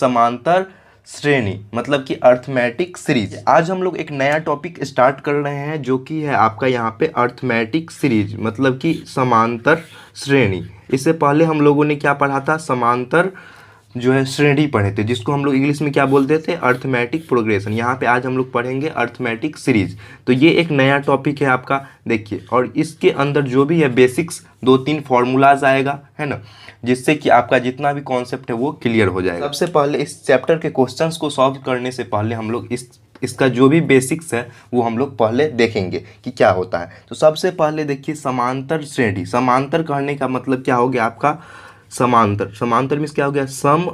समांतर श्रेणी मतलब कि अर्थमेटिक सीरीज। आज हम लोग एक नया टॉपिक स्टार्ट कर रहे हैं जो कि है आपका यहाँ पे अर्थमेटिक सीरीज मतलब कि समांतर श्रेणी। इससे पहले हम लोगों ने क्या पढ़ा था, समांतर जो है श्रेणी पढ़े थे, जिसको हम लोग इंग्लिश में क्या बोलते थे, अर्थमेटिक प्रोग्रेशन। यहाँ पे आज हम लोग पढ़ेंगे अर्थमेटिक सीरीज। तो ये एक नया टॉपिक है आपका, देखिए, और इसके अंदर जो भी है बेसिक्स 2-3 फॉर्मूलाज आएगा, है ना, जिससे कि आपका जितना भी कॉन्सेप्ट है वो क्लियर हो जाएगा। सबसे पहले इस चैप्टर के क्वेश्चंस को सॉल्व करने से पहले हम लोग इसका जो भी बेसिक्स है वो हम लोग पहले देखेंगे कि क्या होता है। तो सबसे पहले देखिए समांतर श्रेणी। समांतर कहने का मतलब क्या हो गया आपका, समांतर। समांतर मीन्स क्या हो गया, सम,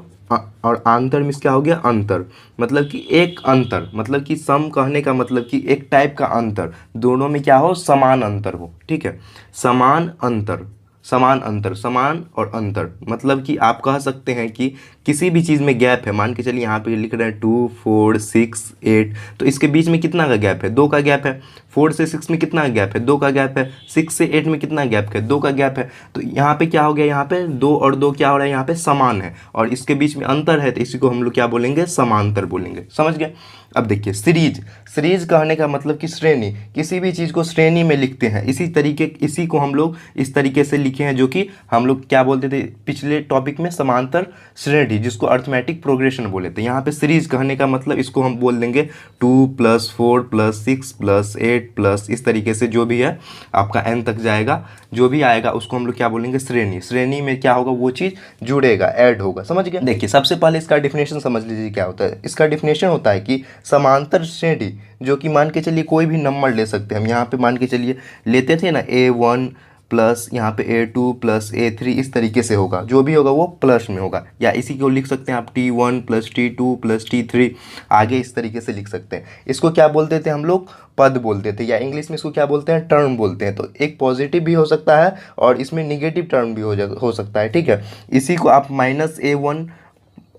और आंतर मीन्स क्या हो गया, अंतर। मतलब कि एक अंतर, मतलब कि सम कहने का मतलब कि एक टाइप का अंतर, दोनों में क्या हो, समान अंतर हो। ठीक है, समान अंतर, समान अंतर, समान और अंतर मतलब कि आप कह सकते हैं कि किसी भी चीज़ में गैप है। मान के चलिए यहाँ पे लिख रहे हैं 2, 4, 6, 8, तो इसके बीच में कितना का गैप है, 2 का गैप है। 4 से 6 में कितना गैप है, 2 का गैप है। 6 से 8 में कितना गैप है, 2 का गैप है। तो यहाँ पे क्या हो गया, यहाँ पे 2 और 2 क्या हो रहा है, यहाँ पे समान है, और इसके बीच में अंतर है, तो इसी को हम लोग क्या बोलेंगे, समांतर बोलेंगे। समझ गए। अब देखिए सीरीज। सीरीज कहने का मतलब कि श्रेणी, किसी भी चीज़ को श्रेणी में लिखते हैं। इसी को हम लोग इस तरीके से लिखे हैं, जो कि हम लोग क्या बोलते थे पिछले टॉपिक में, समांतर श्रेणी, जिसको अर्थमेटिक प्रोग्रेशन बोले थे। यहाँ पे सीरीज कहने का मतलब इसको हम बोल देंगे 2 + 4 + 6 + 8 प्लस, इस तरीके से जो भी है आपका n तक जाएगा, जो भी आएगा उसको हम लोग क्या बोलेंगे, श्रेणी। श्रेणी में क्या होगा, वो चीज़ जुड़ेगा, ऐड होगा। समझ गए। देखिए सबसे पहले इसका डिफिनेशन समझ लीजिए क्या होता है। इसका डिफिनेशन होता है कि समांतर श्रेणी, जो कि मान के चलिए कोई भी नंबर ले सकते हैं हम। यहाँ पे मान के चलिए लेते थे ना A1 प्लस यहाँ पे A2 + A3, इस तरीके से होगा, जो भी होगा वो प्लस में होगा। या इसी को लिख सकते हैं आप T1 + T2 + T3, आगे इस तरीके से लिख सकते हैं। इसको क्या बोलते थे हम लोग, पद बोलते थे, या इंग्लिश में इसको क्या बोलते हैं, टर्म बोलते हैं। तो एक पॉजिटिव भी हो सकता है और इसमें निगेटिव टर्म भी हो सकता है। ठीक है, इसी को आप -A1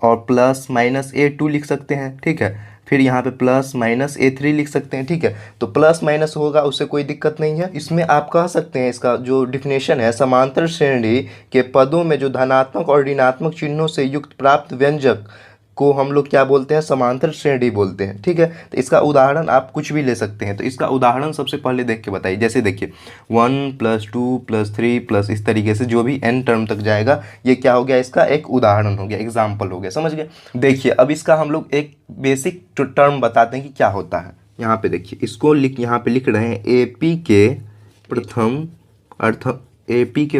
और +-A2 लिख सकते हैं। ठीक है, फिर यहाँ पे +-A3 लिख सकते हैं। ठीक है, तो प्लस माइनस होगा, उससे कोई दिक्कत नहीं है। इसमें आप कह सकते हैं, इसका जो डिफिनेशन है, समांतर श्रेणी के पदों में जो धनात्मक और ऋणात्मक चिन्हों से युक्त प्राप्त व्यंजक को हम लोग क्या बोलते हैं, समांतर श्रेणी बोलते हैं। ठीक है, तो इसका उदाहरण आप कुछ भी ले सकते हैं। तो इसका उदाहरण सबसे पहले देख के बताइए। जैसे देखिए 1 + 2 + 3 प्लस, इस तरीके से जो भी n टर्म तक जाएगा, ये क्या हो गया, इसका एक उदाहरण हो गया, एग्जाम्पल हो गया। समझ गए। देखिए अब इसका हम लोग एक बेसिक टर्म बताते हैं कि क्या होता है। यहाँ पे देखिए, इसको यहाँ पे लिख रहे हैं AP के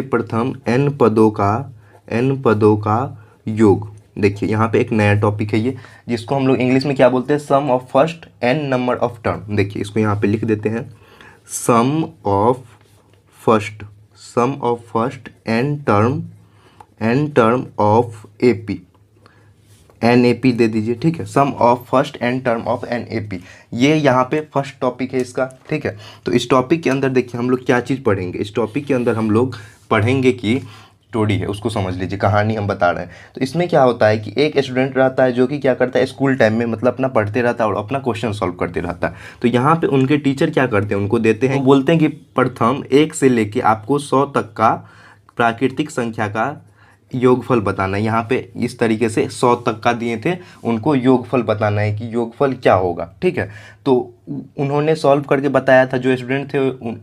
प्रथम n पदों का योग। देखिए यहाँ पे एक नया टॉपिक है ये, जिसको हम लोग इंग्लिश में क्या बोलते हैं, sum of first n number of term. देखिए इसको यहाँ पे लिख देते हैं, sum of first n term of AP, NAP दे दीजिए। ठीक है, sum of first n term of NAP, ये यहाँ पे फर्स्ट टॉपिक है इसका। ठीक है, तो इस टॉपिक के अंदर देखिए हम लोग क्या चीज़ पढ़ेंगे। इस टॉपिक के अंदर हम लोग पढ़ेंगे कि स्टोरी है, उसको समझ लीजिए, कहानी हम बता रहे हैं। तो इसमें क्या होता है कि एक स्टूडेंट रहता है जो कि क्या करता है, स्कूल टाइम में मतलब अपना पढ़ते रहता है और अपना क्वेश्चन सॉल्व करते रहता है। तो यहाँ पे उनके टीचर क्या करते हैं, उनको देते हैं, बोलते हैं कि प्रथम 1 से लेके आपको 100 तक का प्राकृतिक संख्या का योगफल बताना है। यहाँ पे इस तरीके से 100 तक का दिए थे, उनको योगफल बताना है कि योगफल क्या होगा। ठीक है, तो उन्होंने सॉल्व करके बताया था। जो स्टूडेंट थे,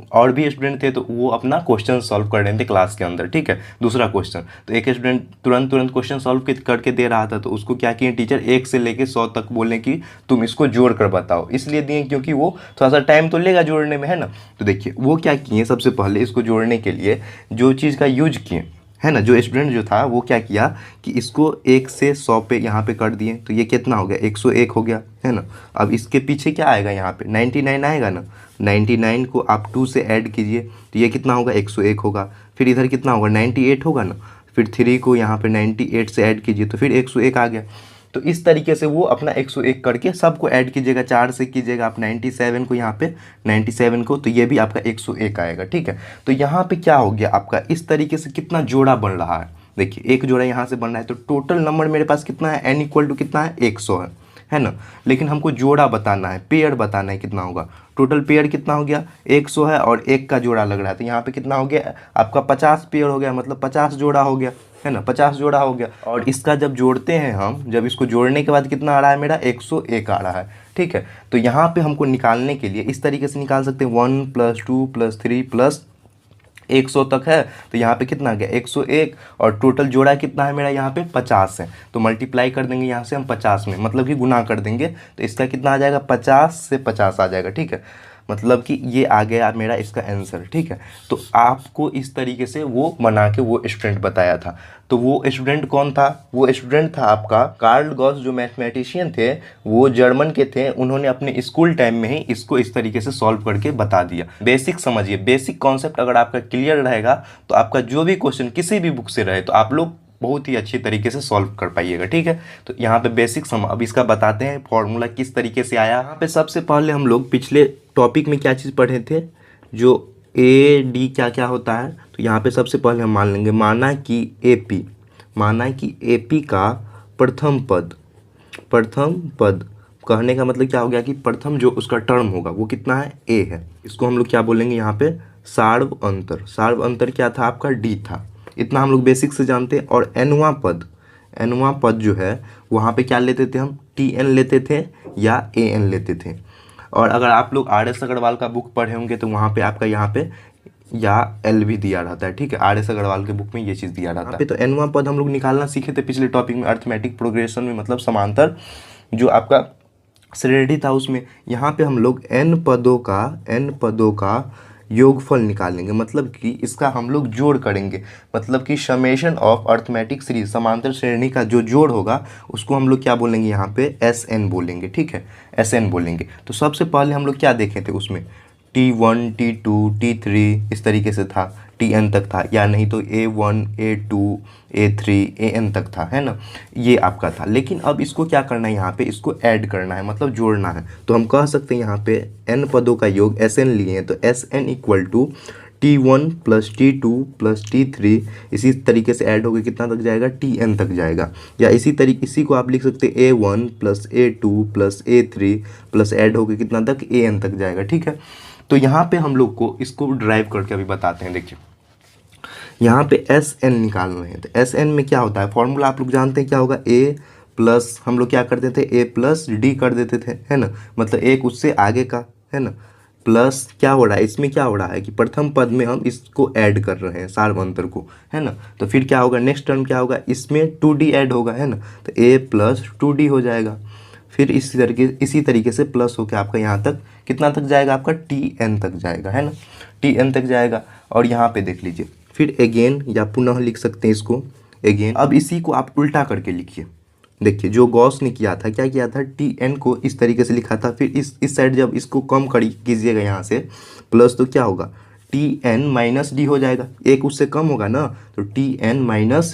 और भी स्टूडेंट थे, तो वो अपना क्वेश्चन सॉल्व कर रहे थे क्लास के अंदर। ठीक है, दूसरा क्वेश्चन, तो एक स्टूडेंट तुरंत क्वेश्चन सॉल्व करके दे रहा था, तो उसको क्या किए टीचर, 1 से लेके 100 तक बोले कि तुम इसको जोड़ कर बताओ। इसलिए दिए क्योंकि वो थोड़ा सा टाइम तो लेगा जोड़ने में, है ना। तो देखिए वो क्या किए, सबसे पहले इसको जोड़ने के लिए जो चीज़ का यूज किए, है ना, जो स्टूडेंट जो था वो क्या किया कि इसको 1 से 100 पे यहाँ पे कर दिए। तो ये कितना हो गया, 101 हो गया, है ना। अब इसके पीछे क्या आएगा, यहाँ पे 99 आएगा ना। 99 को आप 2 से ऐड कीजिए, तो ये कितना होगा, 101 होगा। फिर इधर कितना होगा, 98 होगा ना। फिर 3 को यहाँ पे 98 से ऐड कीजिए, तो फिर 101 आ गया। तो इस तरीके से वो अपना 101 करके सबको ऐड कीजिएगा, 4 से कीजिएगा आप 97 को, यहाँ पे 97 को, तो ये भी आपका 101 आएगा। ठीक है, तो यहाँ पे क्या हो गया आपका, इस तरीके से कितना जोड़ा बन रहा है। देखिए एक जोड़ा यहाँ से बन रहा है, तो टोटल नंबर मेरे पास कितना है, n = कितना है, 100 है ना। लेकिन हमको जोड़ा बताना है, पेयर बताना है, कितना होगा, टोटल पेयर कितना हो गया, 100 है और 1 का जोड़ा लग रहा है, तो यहाँ पे कितना हो गया आपका 50 पेयर हो गया, मतलब 50 जोड़ा हो गया। है ना, 50 जोड़ा हो गया। और इसका जब जोड़ते हैं हम, जब इसको जोड़ने के बाद कितना आ रहा है मेरा 101 आ रहा है, ठीक है। तो यहाँ पे हमको निकालने के लिए इस तरीके से निकाल सकते हैं 1 + 2 + 3 + 100 तक है, तो यहाँ पे कितना आ गया 101, और टोटल जोड़ा कितना है मेरा यहाँ पे 50 है, तो मल्टीप्लाई कर देंगे यहाँ से हम 50 में, मतलब कि गुना कर देंगे, तो इसका कितना आ जाएगा 50 से 50 आ जाएगा, ठीक है। मतलब कि ये आ गया मेरा इसका आंसर, ठीक है। तो आपको इस तरीके से वो बना के वो स्टूडेंट बताया था। तो वो स्टूडेंट कौन था? वो स्टूडेंट था आपका कार्ल गॉस, जो मैथमेटिशियन थे, वो जर्मन के थे। उन्होंने अपने स्कूल टाइम में ही इसको इस तरीके से सॉल्व करके बता दिया। बेसिक समझिए, बेसिक कॉन्सेप्ट अगर आपका क्लियर रहेगा तो आपका जो भी क्वेश्चन किसी भी बुक से रहे तो आप लोग बहुत ही अच्छी तरीके से सॉल्व कर पाइएगा, ठीक है। तो यहाँ पे बेसिक अब इसका बताते हैं फॉर्मूला किस तरीके से आया। यहाँ पे सबसे पहले हम लोग पिछले टॉपिक में क्या चीज़ पढ़े थे, जो ए डी क्या क्या होता है। तो यहाँ पे सबसे पहले हम मान लेंगे, माना कि ए पी का प्रथम पद कहने का मतलब क्या हो गया कि प्रथम जो उसका टर्म होगा वो कितना है, ए है। इसको हम लोग क्या बोलेंगे यहाँ पे, सार्व अंतर क्या था आपका, डी था। इतना हम लोग बेसिक से जानते हैं। और एनवा पद जो है वहाँ पे क्या लेते थे हम, टी एन लेते थे या ए एन लेते थे। और अगर आप लोग RS अग्रवाल का बुक पढ़े होंगे तो वहाँ पे आपका यहाँ पे या एल भी दिया रहता है, ठीक है। RS अग्रवाल के बुक में ये चीज़ दिया रहता है। तो एनवा पद हम लोग निकालना सीखे थे पिछले टॉपिक में, अर्थमेटिक प्रोग्रेशन में, मतलब समांतर जो आपका श्रेणी था उसमें। यहाँ पे हम लोग एन पदों का योगफल निकालेंगे, मतलब कि इसका हम लोग जोड़ करेंगे, मतलब कि समेशन ऑफ अर्थमेटिक सीरीज, समांतर श्रेणी का जो जोड़ होगा उसको हम लोग क्या बोलेंगे यहाँ पे, SN बोलेंगे, ठीक है, SN बोलेंगे। तो सबसे पहले हम लोग क्या देखे थे उसमें, T1 T2 T3 इस तरीके से था, TN तक था, या नहीं तो A1 A2 A3 AN तक था, है ना, ये आपका था। लेकिन अब इसको क्या करना है, यहाँ पे इसको ऐड करना है, मतलब जोड़ना है। तो हम कह सकते हैं यहाँ पे n पदों का योग SN लिए हैं, तो SN = T1 + T2 + T3, इसी तरीके से ऐड होकर कितना तक जाएगा, TN तक जाएगा। या इसी को आप लिख सकते हैं A1 + A2 + A3 plus add होकर कितना तक, AN तक जाएगा, ठीक है। तो यहाँ पे हम लोग को इसको ड्राइव करके अभी बताते हैं। देखिए यहाँ पे SN निकाल रहे हैं, तो SN में क्या होता है, फॉर्मूला आप लोग जानते हैं क्या होगा, A प्लस हम लोग क्या करते थे, A + D कर देते थे, है ना, मतलब एक उससे आगे का, है ना, प्लस क्या हो रहा है इसमें, क्या हो रहा है कि प्रथम पद में हम इसको ऐड कर रहे हैं सार्वअंतर को, है ना। तो फिर क्या होगा, नेक्स्ट टर्म क्या होगा, इसमें 2D ऐड होगा, है ना, तो A + 2D हो जाएगा। फिर इसी तरीके से प्लस होकर आपका यहाँ तक कितना तक जाएगा, आपका TN तक जाएगा, है ना, TN तक जाएगा। और यहाँ पे देख लीजिए, फिर अगेन या पुनः लिख सकते हैं इसको अगेन। अब इसी को आप उल्टा करके लिखिए। देखिए जो गॉस ने किया था, क्या किया था, TN को इस तरीके से लिखा था, फिर इस साइड जब इसको कम कीजिएगा यहाँ से प्लस, तो क्या होगा, TN - D हो जाएगा, एक उससे कम होगा ना, तो TN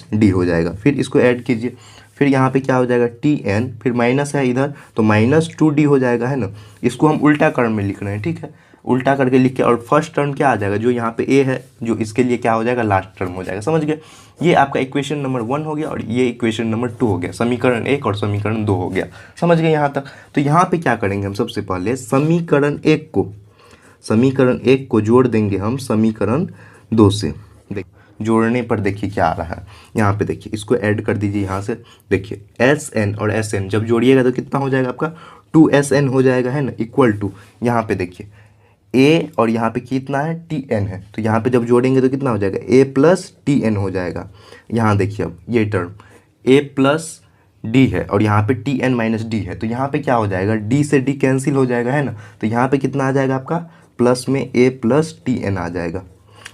- D हो जाएगा। फिर इसको ऐड कीजिए, फिर यहाँ पे क्या हो जाएगा, TN, फिर माइनस है इधर तो -2D हो जाएगा, है ना। इसको हम उल्टा क्रम में लिख रहे हैं, ठीक है, उल्टा करके लिख के, और फर्स्ट टर्म क्या आ जाएगा, जो यहाँ पे A है, जो इसके लिए क्या हो जाएगा, लास्ट टर्म हो जाएगा। समझ गए, ये आपका इक्वेशन नंबर 1 हो गया और ये इक्वेशन नंबर 2 हो गया, समीकरण 1 और समीकरण 2 हो गया। समझ गए यहाँ तक। तो यहाँ पे क्या करेंगे हम, सबसे पहले समीकरण 1 को जोड़ देंगे हम समीकरण 2 से। जोड़ने पर देखिए क्या आ रहा है, यहाँ पे देखिए, इसको ऐड कर दीजिए यहाँ से। देखिए SN और SN जब जोड़िएगा तो कितना हो जाएगा आपका, 2SN हो जाएगा, है ना, इक्वल टू, यहाँ पे देखिए A और यहाँ पे कितना है, TN है, तो यहाँ पे जब जोड़ेंगे तो कितना हो जाएगा, A + TN हो जाएगा। यहाँ देखिए अब ये टर्म A + D है और यहाँ पे TN - D है, तो यहाँ पे क्या हो जाएगा, D से D कैंसिल हो जाएगा, है ना, तो यहाँ पे कितना आ जाएगा आपका, प्लस में A + TN आ जाएगा।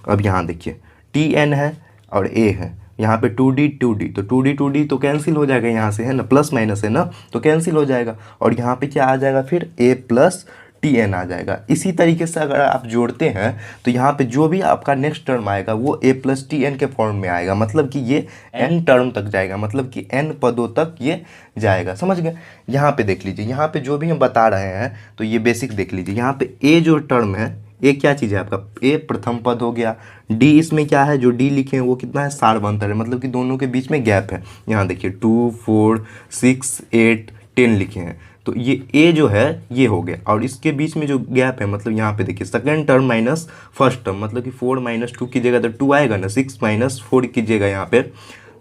अब यहाँ देखिए TN है और A है, यहाँ पे 2D तो 2D तो कैंसिल हो जाएगा यहाँ से, है ना, प्लस माइनस है ना, तो कैंसिल हो जाएगा। और यहाँ पे क्या आ जाएगा, फिर A + TN आ जाएगा। इसी तरीके से अगर आप जोड़ते हैं तो यहाँ पे जो भी आपका नेक्स्ट टर्म आएगा वो A + TN के फॉर्म में आएगा, मतलब कि ये N टर्म तक जाएगा, मतलब कि N पदों तक ये जाएगा। समझ गए। यहाँ पे देख लीजिए, यहाँ पे जो भी हम बता रहे हैं तो ये बेसिक देख लीजिए। यहाँ पे A जो टर्म है, ए क्या चीज़ है आपका, ए प्रथम पद हो गया। डी इसमें क्या है, जो डी लिखे हैं वो कितना है, सार्वअंतर है, मतलब कि दोनों के बीच में गैप है। यहाँ देखिए 2 4 6 8 10 लिखे हैं, तो ये ए जो है ये हो गया, और इसके बीच में जो गैप है, मतलब यहाँ पे देखिए second term minus first term, मतलब कि 4 - 2 कीजिएगा तो 2 आएगा ना, 6 - 4 कीजिएगा यहाँ पे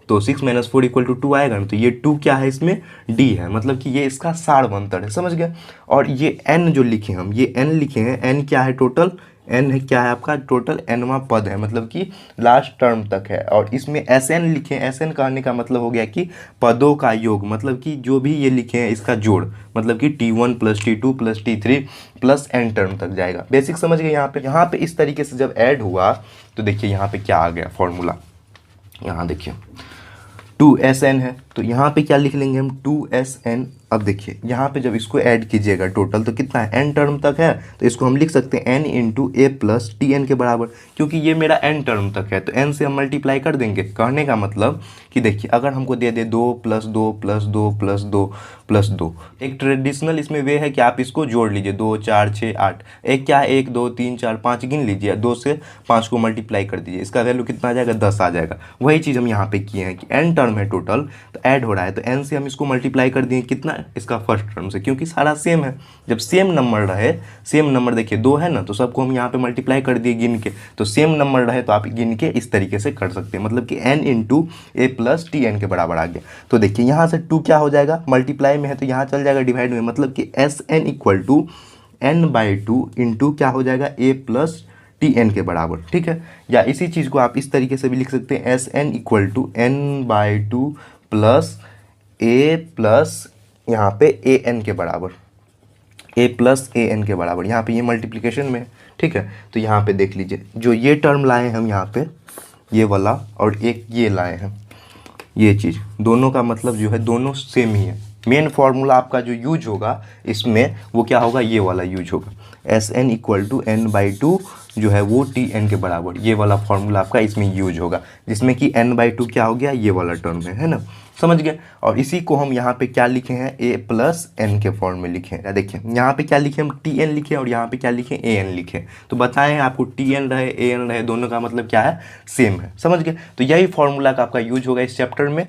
तो 6 - 4 = 2 आएगा ना, तो ये 2 क्या है इसमें, डी है, मतलब कि ये इसका सारवंतर है, समझ गए। और ये एन जो लिखे हम, ये एन लिखे हैं, एन क्या है टोटल, एन है क्या है आपका टोटल, एनवा पद है, मतलब कि लास्ट टर्म तक है। और इसमें एस एन लिखे, एस एन कहने का मतलब हो गया कि पदों का योग, मतलब कि जो भी ये लिखे हैं इसका जोड़, मतलब कि T1 + T2 + T3 plus N term तक जाएगा। बेसिक समझ गए। यहाँ पे इस तरीके से जब ऐड हुआ तो देखिए यहाँ पे क्या आ गया फॉर्मूला, यहाँ देखिए 2SN है, तो यहाँ पे क्या लिख लेंगे हम 2SN। अब देखिए यहाँ पे जब इसको ऐड कीजिएगा टोटल तो कितना है, n टर्म तक है, तो इसको हम लिख सकते हैं n × a + Tn के बराबर, क्योंकि ये मेरा n टर्म तक है तो n से हम मल्टीप्लाई कर देंगे। कहने का मतलब कि देखिए अगर हमको दे दे 2 + 2 + 2 + 2 + 2, एक ट्रेडिशनल इसमें वे है कि आप इसको जोड़ लीजिए, 2 4 6 8, एक क्या है 1 2 3 4 5 गिन लीजिए, 2 से 5 को मल्टीप्लाई कर दीजिए, इसका वैल्यू कितना आ जाएगा, 10 आ जाएगा। वही चीज़ हम यहाँ पे किए हैं कि n टर्म है टोटल, तो ऐड हो रहा है तो n से हम इसको मल्टीप्लाई कर दिए कितना, इसका फर्स्ट टर्म से, क्योंकि सारा सेम है। जब सेम नंबर रहे, सेम नंबर देखिए 2 है ना, तो सबको हम यहाँ पे मल्टीप्लाई कर दिए गिन के, तो सेम नंबर रहे तो आप गिन के इस तरीके से कर सकते हैं, मतलब कि n × a + Tn के बराबर आ गया। तो देखिए यहाँ से 2 क्या हो जाएगा, मल्टीप्लाई में है तो यहाँ चल जाएगा डिवाइड में, मतलब कि SN = n/2 × क्या हो जाएगा, a + Tn के बराबर, ठीक है। या इसी चीज़ को आप इस तरीके से भी लिख सकते हैं, SN = n/2 + a + यहाँ पे an के बराबर, a + an के बराबर, यहाँ पे ये मल्टीप्लिकेशन में है, ठीक है। तो यहाँ पे देख लीजिए जो ये टर्म लाए हम यहाँ पे, ये वाला और एक ये लाए हैं, ये चीज़ दोनों का मतलब जो है दोनों सेम ही है। मेन फार्मूला आपका जो यूज होगा इसमें वो क्या होगा, ये वाला यूज होगा, SN = n/2 जो है वो Tn के बराबर, ये वाला फार्मूला आपका इसमें यूज होगा, जिसमें कि n/2 क्या हो गया, ये वाला टर्म है ना, समझ गए। और इसी को हम यहाँ पे क्या लिखे हैं, a + n के फॉर्म में लिखे हैं। देखिए यहाँ पे क्या लिखे हम, Tn लिखे और यहाँ पे क्या लिखे, an लिखे। तो बताएं हैं आपको Tn रहे an रहे, दोनों का मतलब क्या है, सेम है, समझ गए। तो यही फार्मूला का आपका यूज होगा इस चैप्टर में।